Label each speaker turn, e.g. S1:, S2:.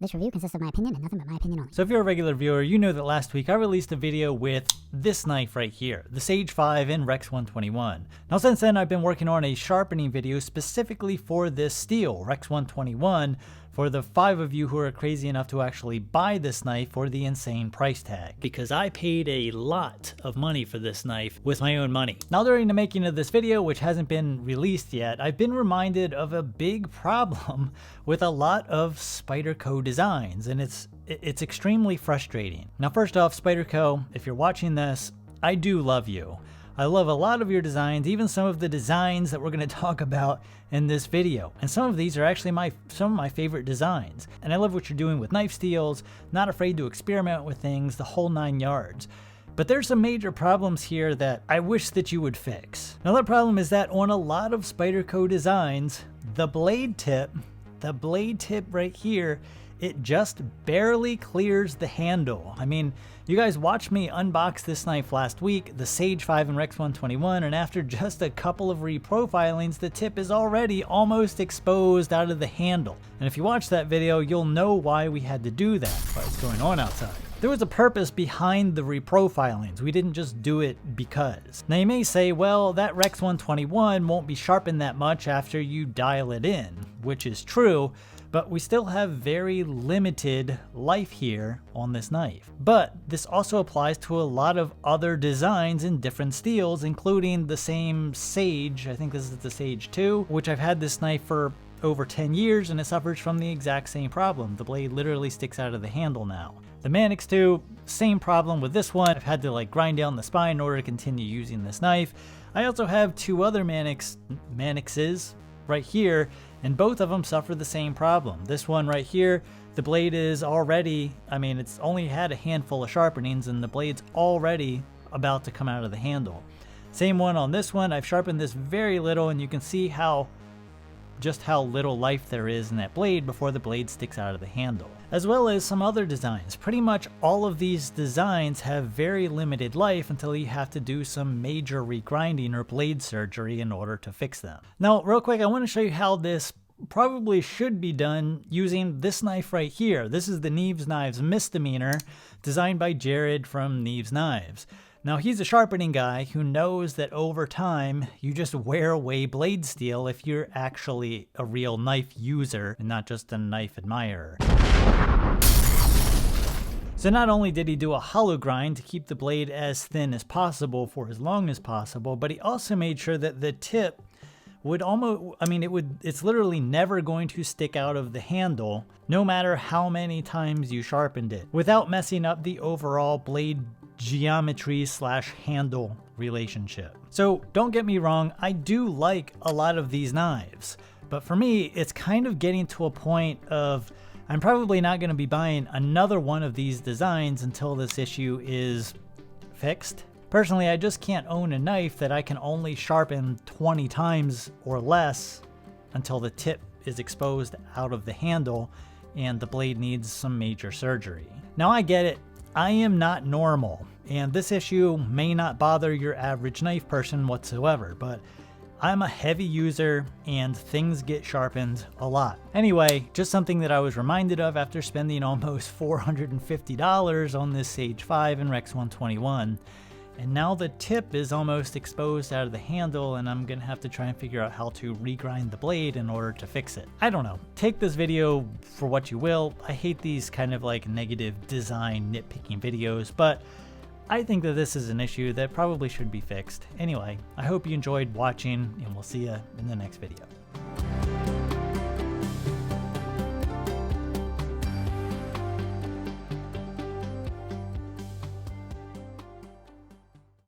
S1: This review consists of my opinion and nothing but my opinion only.
S2: So if you're a regular viewer, you know that last week I released a video with this knife right here, the Sage 5 in Rex 121. Now since then I've been working on a sharpening video specifically for this steel, Rex 121, for the 5 of you who are crazy enough to actually buy this knife for the insane price tag. Because I paid a lot of money for this knife with my own money. Now during the making of this video, which hasn't been released yet, I've been reminded of a big problem with a lot of Spyderco designs, and it's extremely frustrating. Now first off, Spyderco, if you're watching this, I do love you. I love a lot of your designs, even some of the designs that we're going to talk about in this video. And some of these are actually some of my favorite designs. And I love what you're doing with knife steels, not afraid to experiment with things, the whole 9 yards. But there's some major problems here that I wish that you would fix. Another problem is that on a lot of Spyderco designs, the blade tip right here, it just barely clears the handle. I mean, you guys watched me unbox this knife last week, the Sage 5 in Rex 121, and after just a couple of reprofilings, the tip is already almost exposed out of the handle. And if you watch that video, you'll know why we had to do that, what's going on outside. There was a purpose behind the reprofilings. We didn't just do it because. Now you may say, well, that Rex 121 won't be sharpened that much after you dial it in, which is true, but we still have very limited life here on this knife. But this also applies to a lot of other designs in different steels, including the same Sage, I think this is the Sage 2, which I've had this knife for over 10 years and it suffers from the exact same problem. The blade literally sticks out of the handle now. The Manix 2, same problem with this one. I've had to grind down the spine in order to continue using this knife. I also have 2 other Manixes right here, and both of them suffer the same problem. This one right here, the blade is already, it's only had a handful of sharpenings and the blade's already about to come out of the handle. Same one on this one. I've sharpened this very little and you can see just how little life there is in that blade before the blade sticks out of the handle. As well as some other designs. Pretty much all of these designs have very limited life until you have to do some major regrinding or blade surgery in order to fix them. Now, real quick, I want to show you how this probably should be done using this knife right here. This is the Neeves Knives Misdemeanor, designed by Jared from Neeves Knives. Now he's a sharpening guy who knows that over time you just wear away blade steel if you're actually a real knife user and not just a knife admirer. So not only did he do a hollow grind to keep the blade as thin as possible for as long as possible, but he also made sure that the tip would it's literally never going to stick out of the handle no matter how many times you sharpened it without messing up the overall blade geometry / handle relationship. So don't get me wrong, I do like a lot of these knives, but for me it's kind of getting to a point of I'm probably not going to be buying another one of these designs until this issue is fixed. Personally, I just can't own a knife that I can only sharpen 20 times or less until the tip is exposed out of the handle and the blade needs some major surgery. Now I get it. I am not normal, and this issue may not bother your average knife person whatsoever, but I'm a heavy user and things get sharpened a lot. Anyway, just something that I was reminded of after spending almost $450 on this Sage 5 in Rex 121. And now the tip is almost exposed out of the handle and I'm gonna have to try and figure out how to regrind the blade in order to fix it. I don't know. Take this video for what you will. I hate these kind of negative design nitpicking videos, but I think that this is an issue that probably should be fixed. Anyway, I hope you enjoyed watching and we'll see you in the next video.